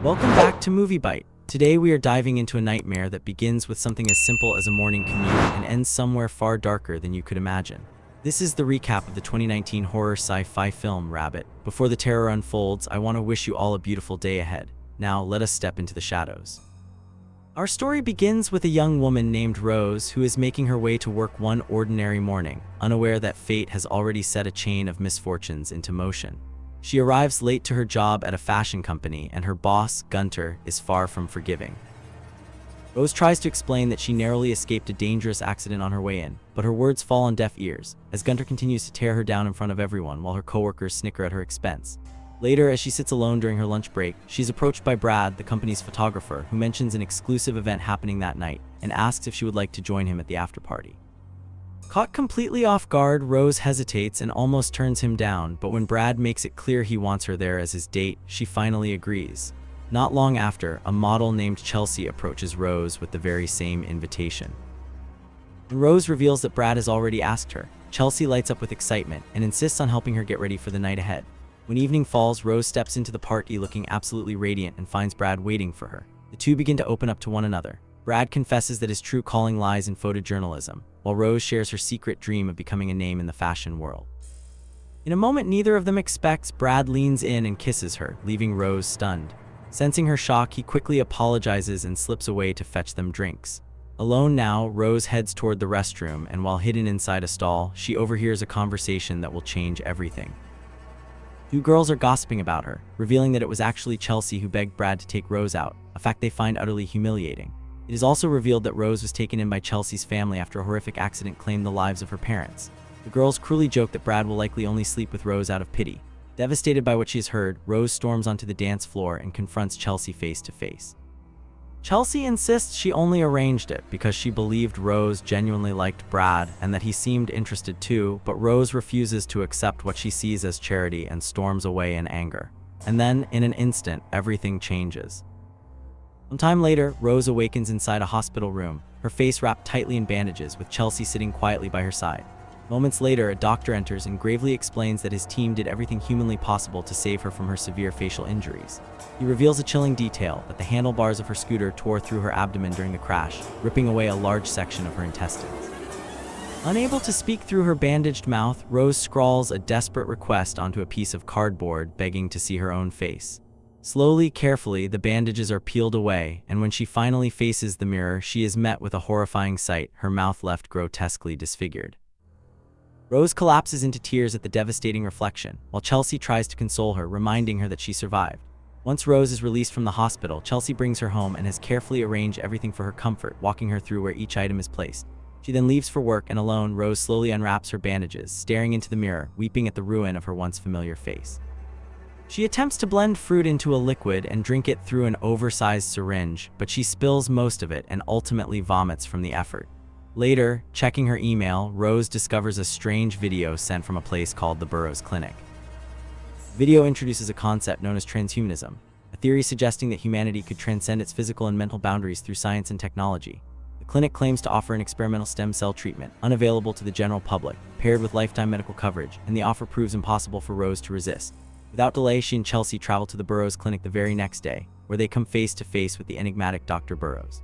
Welcome back to Movie Bite. Today we are diving into a nightmare that begins with something as simple as a morning commute and ends somewhere far darker than you could imagine. This is the recap of the 2019 horror sci-fi film Rabid. Before the terror unfolds, I want to wish you all a beautiful day ahead. Now let us step into the shadows. Our story begins with a young woman named Rose who is making her way to work one ordinary morning, unaware that fate has already set a chain of misfortunes into motion. She arrives late to her job at a fashion company, and her boss, Gunter, is far from forgiving. Rose tries to explain that she narrowly escaped a dangerous accident on her way in, but her words fall on deaf ears, as Gunter continues to tear her down in front of everyone while her coworkers snicker at her expense. Later, as she sits alone during her lunch break, she's approached by Brad, the company's photographer, who mentions an exclusive event happening that night and asks if she would like to join him at the after-party. Caught completely off guard, Rose hesitates and almost turns him down, but when Brad makes it clear he wants her there as his date, she finally agrees. Not long after, a model named Chelsea approaches Rose with the very same invitation. When Rose reveals that Brad has already asked her, Chelsea lights up with excitement and insists on helping her get ready for the night ahead. When evening falls, Rose steps into the party looking absolutely radiant and finds Brad waiting for her. The two begin to open up to one another. Brad confesses that his true calling lies in photojournalism, while Rose shares her secret dream of becoming a name in the fashion world. In a moment neither of them expects, Brad leans in and kisses her, leaving Rose stunned. Sensing her shock, he quickly apologizes and slips away to fetch them drinks. Alone now, Rose heads toward the restroom, and while hidden inside a stall, she overhears a conversation that will change everything. Two girls are gossiping about her, revealing that it was actually Chelsea who begged Brad to take Rose out, a fact they find utterly humiliating. It is also revealed that Rose was taken in by Chelsea's family after a horrific accident claimed the lives of her parents. The girls cruelly joke that Brad will likely only sleep with Rose out of pity. Devastated by what she has heard, Rose storms onto the dance floor and confronts Chelsea face to face. Chelsea insists she only arranged it because she believed Rose genuinely liked Brad and that he seemed interested too, but Rose refuses to accept what she sees as charity and storms away in anger. And then, in an instant, everything changes. Some time later, Rose awakens inside a hospital room, her face wrapped tightly in bandages, with Chelsea sitting quietly by her side. Moments later, a doctor enters and gravely explains that his team did everything humanly possible to save her from her severe facial injuries. He reveals a chilling detail, that the handlebars of her scooter tore through her abdomen during the crash, ripping away a large section of her intestines. Unable to speak through her bandaged mouth, Rose scrawls a desperate request onto a piece of cardboard, begging to see her own face. Slowly, carefully, the bandages are peeled away, and when she finally faces the mirror, she is met with a horrifying sight, her mouth left grotesquely disfigured. Rose collapses into tears at the devastating reflection, while Chelsea tries to console her, reminding her that she survived. Once Rose is released from the hospital, Chelsea brings her home and has carefully arranged everything for her comfort, walking her through where each item is placed. She then leaves for work, and alone, Rose slowly unwraps her bandages, staring into the mirror, weeping at the ruin of her once familiar face. She attempts to blend fruit into a liquid and drink it through an oversized syringe, but she spills most of it and ultimately vomits from the effort. Later, checking her email, Rose discovers a strange video sent from a place called the Burroughs Clinic. The video introduces a concept known as transhumanism, a theory suggesting that humanity could transcend its physical and mental boundaries through science and technology. The clinic claims to offer an experimental stem cell treatment, unavailable to the general public, paired with lifetime medical coverage, and the offer proves impossible for Rose to resist. Without delay, she and Chelsea travel to the Burroughs Clinic the very next day, where they come face to face with the enigmatic Dr. Burroughs.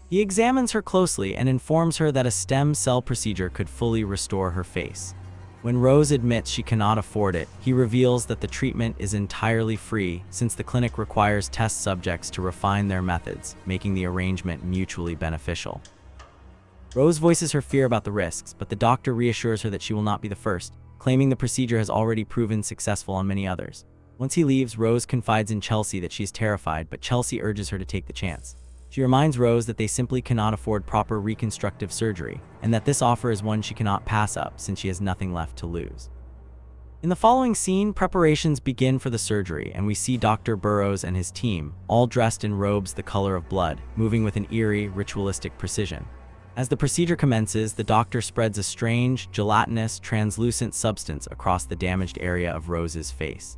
He examines her closely and informs her that a stem cell procedure could fully restore her face. When Rose admits she cannot afford it, he reveals that the treatment is entirely free, since the clinic requires test subjects to refine their methods, making the arrangement mutually beneficial. Rose voices her fear about the risks, but the doctor reassures her that she will not be the first, claiming the procedure has already proven successful on many others. Once he leaves, Rose confides in Chelsea that she is terrified, but Chelsea urges her to take the chance. She reminds Rose that they simply cannot afford proper reconstructive surgery, and that this offer is one she cannot pass up since she has nothing left to lose. In the following scene, preparations begin for the surgery, and we see Dr. Burroughs and his team, all dressed in robes the color of blood, moving with an eerie, ritualistic precision. As the procedure commences, the doctor spreads a strange, gelatinous, translucent substance across the damaged area of Rose's face.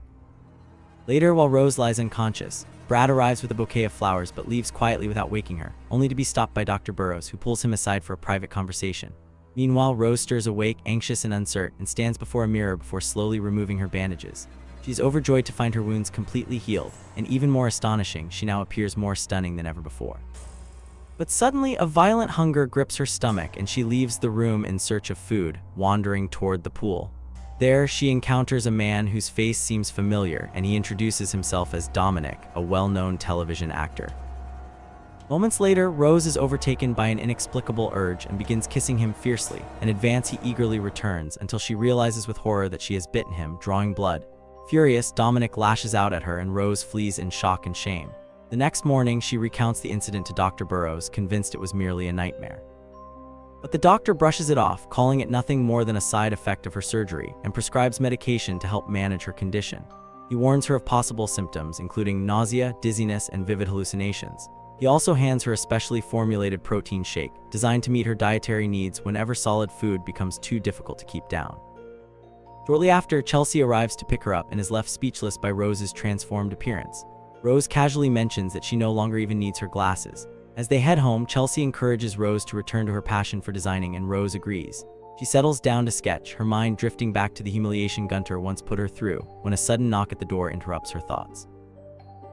Later, while Rose lies unconscious, Brad arrives with a bouquet of flowers but leaves quietly without waking her, only to be stopped by Dr. Burroughs, who pulls him aside for a private conversation. Meanwhile, Rose stirs awake, anxious and uncertain, and stands before a mirror before slowly removing her bandages. She's overjoyed to find her wounds completely healed, and even more astonishing, she now appears more stunning than ever before. But suddenly, a violent hunger grips her stomach and she leaves the room in search of food, wandering toward the pool. There, she encounters a man whose face seems familiar, and he introduces himself as Dominic, a well-known television actor. Moments later, Rose is overtaken by an inexplicable urge and begins kissing him fiercely, an advance he eagerly returns until she realizes with horror that she has bitten him, drawing blood. Furious, Dominic lashes out at her and Rose flees in shock and shame. The next morning, she recounts the incident to Dr. Burroughs, convinced it was merely a nightmare. But the doctor brushes it off, calling it nothing more than a side effect of her surgery, and prescribes medication to help manage her condition. He warns her of possible symptoms, including nausea, dizziness, and vivid hallucinations. He also hands her a specially formulated protein shake, designed to meet her dietary needs whenever solid food becomes too difficult to keep down. Shortly after, Chelsea arrives to pick her up and is left speechless by Rose's transformed appearance. Rose casually mentions that she no longer even needs her glasses. As they head home, Chelsea encourages Rose to return to her passion for designing, and Rose agrees. She settles down to sketch, her mind drifting back to the humiliation Gunter once put her through, when a sudden knock at the door interrupts her thoughts.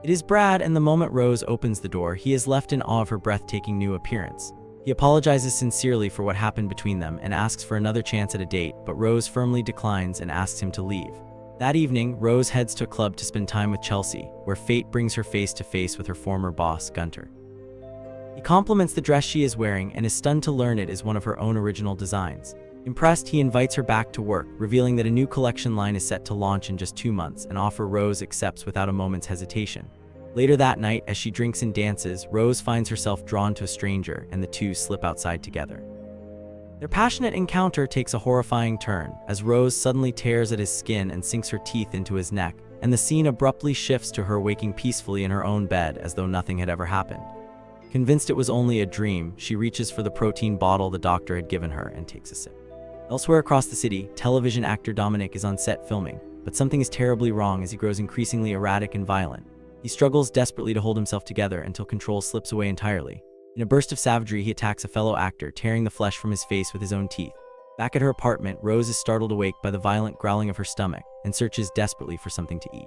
It is Brad, and the moment Rose opens the door, he is left in awe of her breathtaking new appearance. He apologizes sincerely for what happened between them and asks for another chance at a date, but Rose firmly declines and asks him to leave. That evening, Rose heads to a club to spend time with Chelsea, where fate brings her face to face with her former boss, Gunter. He compliments the dress she is wearing and is stunned to learn it is one of her own original designs. Impressed, he invites her back to work, revealing that a new collection line is set to launch in just 2 months, an offer Rose accepts without a moment's hesitation. Later that night, as she drinks and dances, Rose finds herself drawn to a stranger, and the two slip outside together. Their passionate encounter takes a horrifying turn, as Rose suddenly tears at his skin and sinks her teeth into his neck, and the scene abruptly shifts to her waking peacefully in her own bed as though nothing had ever happened. Convinced it was only a dream, she reaches for the protein bottle the doctor had given her and takes a sip. Elsewhere across the city, television actor Dominic is on set filming, but something is terribly wrong as he grows increasingly erratic and violent. He struggles desperately to hold himself together until control slips away entirely. In a burst of savagery, he attacks a fellow actor, tearing the flesh from his face with his own teeth. Back at her apartment, Rose is startled awake by the violent growling of her stomach and searches desperately for something to eat.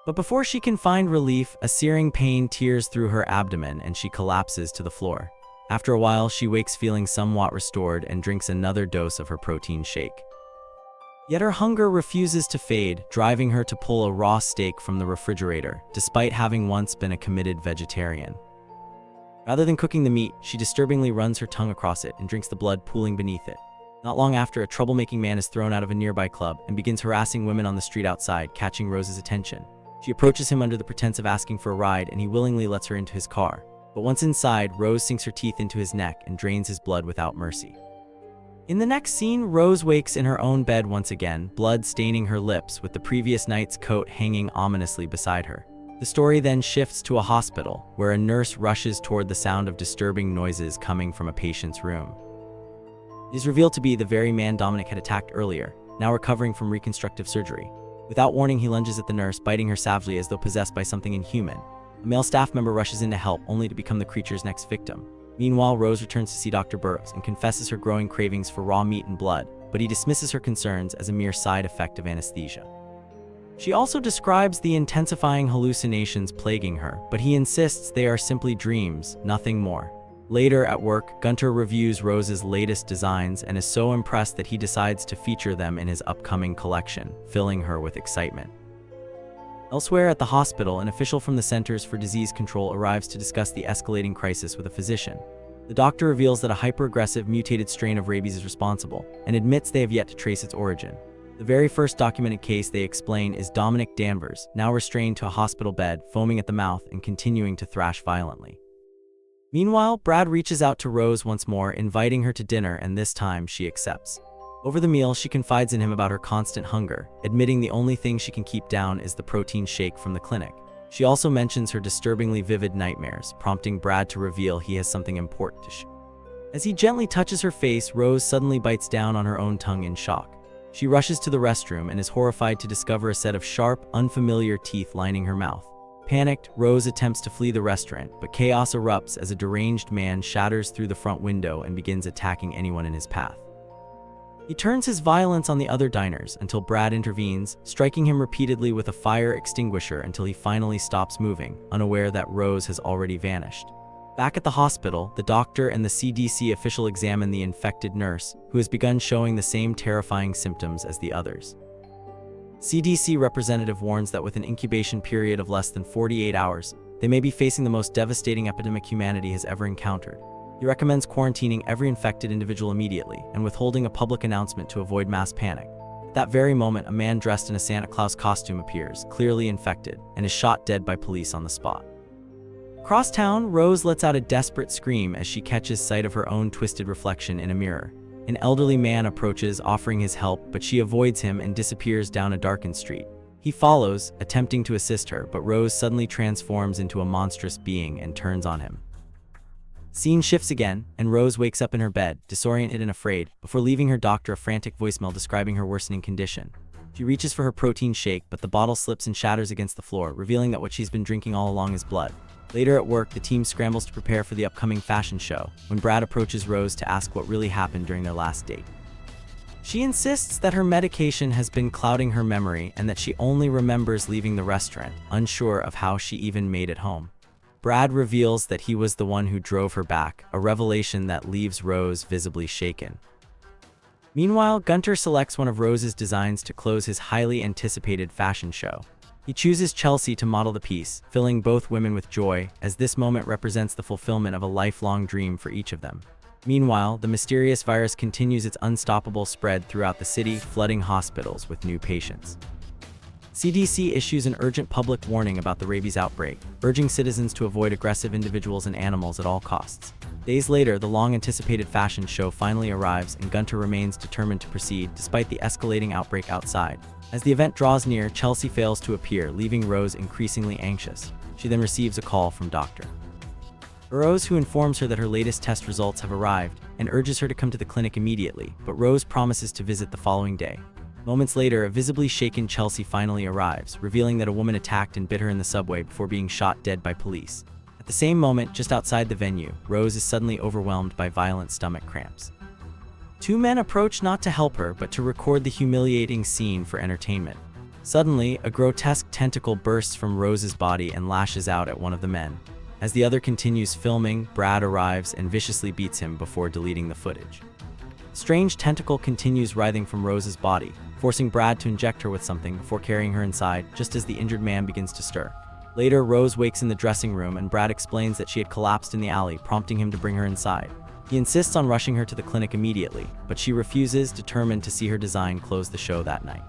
But before she can find relief, a searing pain tears through her abdomen and she collapses to the floor. After a while, she wakes feeling somewhat restored and drinks another dose of her protein shake. Yet her hunger refuses to fade, driving her to pull a raw steak from the refrigerator, despite having once been a committed vegetarian. Rather than cooking the meat, she disturbingly runs her tongue across it and drinks the blood pooling beneath it. Not long after, a troublemaking man is thrown out of a nearby club and begins harassing women on the street outside, catching Rose's attention. She approaches him under the pretense of asking for a ride, and he willingly lets her into his car. But once inside, Rose sinks her teeth into his neck and drains his blood without mercy. In the next scene, Rose wakes in her own bed once again, blood staining her lips, with the previous night's coat hanging ominously beside her. The story then shifts to a hospital, where a nurse rushes toward the sound of disturbing noises coming from a patient's room. It is revealed to be the very man Dominic had attacked earlier, now recovering from reconstructive surgery. Without warning, he lunges at the nurse, biting her savagely as though possessed by something inhuman. A male staff member rushes in to help, only to become the creature's next victim. Meanwhile, Rose returns to see Dr. Burroughs and confesses her growing cravings for raw meat and blood, but he dismisses her concerns as a mere side effect of anesthesia. She also describes the intensifying hallucinations plaguing her, but he insists they are simply dreams, nothing more. Later at work, Gunter reviews Rose's latest designs and is so impressed that he decides to feature them in his upcoming collection, filling her with excitement. Elsewhere at the hospital, an official from the Centers for Disease Control arrives to discuss the escalating crisis with a physician. The doctor reveals that a hyper-aggressive mutated strain of rabies is responsible, and admits they have yet to trace its origin. The very first documented case, they explain, is Dominic Danvers, now restrained to a hospital bed, foaming at the mouth and continuing to thrash violently. Meanwhile, Brad reaches out to Rose once more, inviting her to dinner, and this time she accepts. Over the meal, she confides in him about her constant hunger, admitting the only thing she can keep down is the protein shake from the clinic. She also mentions her disturbingly vivid nightmares, prompting Brad to reveal he has something important to share. As he gently touches her face, Rose suddenly bites down on her own tongue in shock. She rushes to the restroom and is horrified to discover a set of sharp, unfamiliar teeth lining her mouth. Panicked, Rose attempts to flee the restaurant, but chaos erupts as a deranged man shatters through the front window and begins attacking anyone in his path. He turns his violence on the other diners until Brad intervenes, striking him repeatedly with a fire extinguisher until he finally stops moving, unaware that Rose has already vanished. Back at the hospital, the doctor and the CDC official examine the infected nurse, who has begun showing the same terrifying symptoms as the others. CDC representative warns that with an incubation period of less than 48 hours, they may be facing the most devastating epidemic humanity has ever encountered. He recommends quarantining every infected individual immediately and withholding a public announcement to avoid mass panic. At that very moment, a man dressed in a Santa Claus costume appears, clearly infected, and is shot dead by police on the spot. Across town, Rose lets out a desperate scream as she catches sight of her own twisted reflection in a mirror. An elderly man approaches, offering his help, but she avoids him and disappears down a darkened street. He follows, attempting to assist her, but Rose suddenly transforms into a monstrous being and turns on him. Scene shifts again, and Rose wakes up in her bed, disoriented and afraid, before leaving her doctor a frantic voicemail describing her worsening condition. She reaches for her protein shake, but the bottle slips and shatters against the floor, revealing that what she's been drinking all along is blood. Later at work, the team scrambles to prepare for the upcoming fashion show, when Brad approaches Rose to ask what really happened during their last date. She insists that her medication has been clouding her memory and that she only remembers leaving the restaurant, unsure of how she even made it home. Brad reveals that he was the one who drove her back, a revelation that leaves Rose visibly shaken. Meanwhile, Gunter selects one of Rose's designs to close his highly anticipated fashion show. He chooses Chelsea to model the piece, filling both women with joy, as this moment represents the fulfillment of a lifelong dream for each of them. Meanwhile, the mysterious virus continues its unstoppable spread throughout the city, flooding hospitals with new patients. CDC issues an urgent public warning about the rabies outbreak, urging citizens to avoid aggressive individuals and animals at all costs. Days later, the long-anticipated fashion show finally arrives, and Gunter remains determined to proceed despite the escalating outbreak outside. As the event draws near, Chelsea fails to appear, leaving Rose increasingly anxious. She then receives a call from Dr. Burroughs, who informs her that her latest test results have arrived and urges her to come to the clinic immediately, but Rose promises to visit the following day. Moments later, a visibly shaken Chelsea finally arrives, revealing that a woman attacked and bit her in the subway before being shot dead by police. At the same moment, just outside the venue, Rose is suddenly overwhelmed by violent stomach cramps. Two men approach not to help her, but to record the humiliating scene for entertainment. Suddenly, a grotesque tentacle bursts from Rose's body and lashes out at one of the men. As the other continues filming, Brad arrives and viciously beats him before deleting the footage. The strange tentacle continues writhing from Rose's body, forcing Brad to inject her with something before carrying her inside, just as the injured man begins to stir. Later, Rose wakes in the dressing room and Brad explains that she had collapsed in the alley, prompting him to bring her inside. He insists on rushing her to the clinic immediately, but she refuses, determined to see her design close the show that night.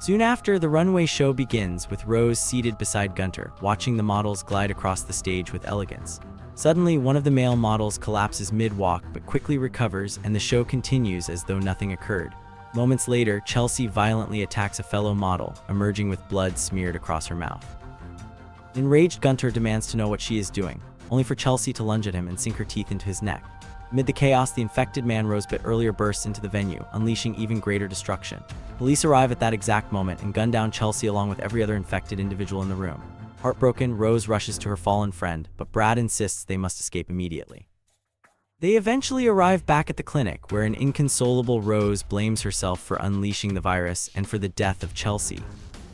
Soon after, the runway show begins, with Rose seated beside Gunter, watching the models glide across the stage with elegance. Suddenly, one of the male models collapses mid-walk but quickly recovers, and the show continues as though nothing occurred. Moments later, Chelsea violently attacks a fellow model, emerging with blood smeared across her mouth. Enraged, Gunter demands to know what she is doing, only for Chelsea to lunge at him and sink her teeth into his neck. Amid the chaos, the infected man Rose bit earlier bursts into the venue, unleashing even greater destruction. Police arrive at that exact moment and gun down Chelsea along with every other infected individual in the room. Heartbroken, Rose rushes to her fallen friend, but Brad insists they must escape immediately. They eventually arrive back at the clinic, where an inconsolable Rose blames herself for unleashing the virus and for the death of Chelsea.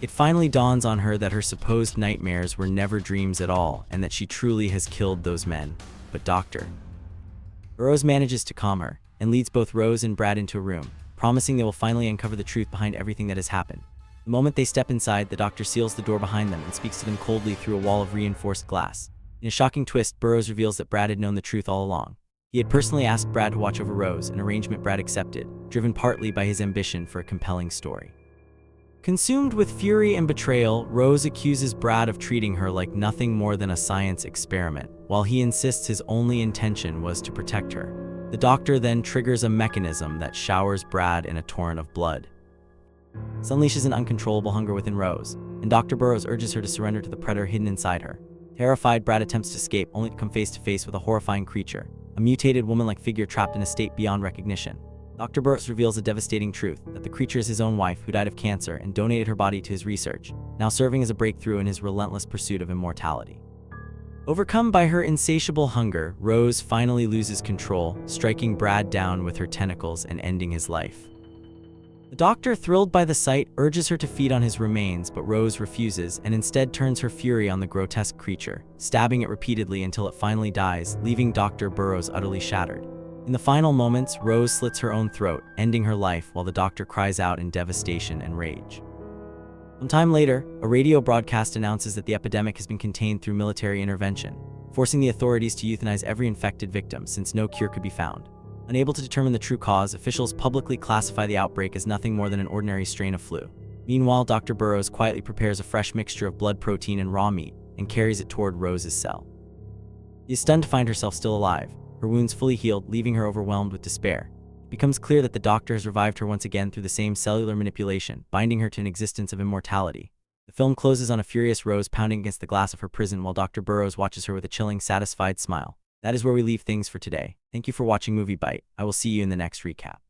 It finally dawns on her that her supposed nightmares were never dreams at all, and that she truly has killed those men. But Dr. Burroughs manages to calm her, and leads both Rose and Brad into a room, promising they will finally uncover the truth behind everything that has happened. The moment they step inside, the doctor seals the door behind them and speaks to them coldly through a wall of reinforced glass. In a shocking twist, Burroughs reveals that Brad had known the truth all along. He had personally asked Brad to watch over Rose, an arrangement Brad accepted, driven partly by his ambition for a compelling story. Consumed with fury and betrayal, Rose accuses Brad of treating her like nothing more than a science experiment, while he insists his only intention was to protect her. The doctor then triggers a mechanism that showers Brad in a torrent of blood. This unleashes an uncontrollable hunger within Rose, and Dr. Burroughs urges her to surrender to the predator hidden inside her. Terrified, Brad attempts to escape, only to come face to face with a horrifying creature, a mutated woman-like figure trapped in a state beyond recognition. Dr. Burroughs reveals a devastating truth, that the creature is his own wife who died of cancer and donated her body to his research, now serving as a breakthrough in his relentless pursuit of immortality. Overcome by her insatiable hunger, Rose finally loses control, striking Brad down with her tentacles and ending his life. The doctor, thrilled by the sight, urges her to feed on his remains, but Rose refuses and instead turns her fury on the grotesque creature, stabbing it repeatedly until it finally dies, leaving Dr. Burroughs utterly shattered. In the final moments, Rose slits her own throat, ending her life while the doctor cries out in devastation and rage. Some time later, a radio broadcast announces that the epidemic has been contained through military intervention, forcing the authorities to euthanize every infected victim since no cure could be found. Unable to determine the true cause, officials publicly classify the outbreak as nothing more than an ordinary strain of flu. Meanwhile, Dr. Burroughs quietly prepares a fresh mixture of blood protein and raw meat and carries it toward Rose's cell. She is stunned to find herself still alive, her wounds fully healed, leaving her overwhelmed with despair. It becomes clear that the doctor has revived her once again through the same cellular manipulation, binding her to an existence of immortality. The film closes on a furious Rose pounding against the glass of her prison while Dr. Burroughs watches her with a chilling, satisfied smile. That is where we leave things for today. Thank you for watching Movie Bite. I will see you in the next recap.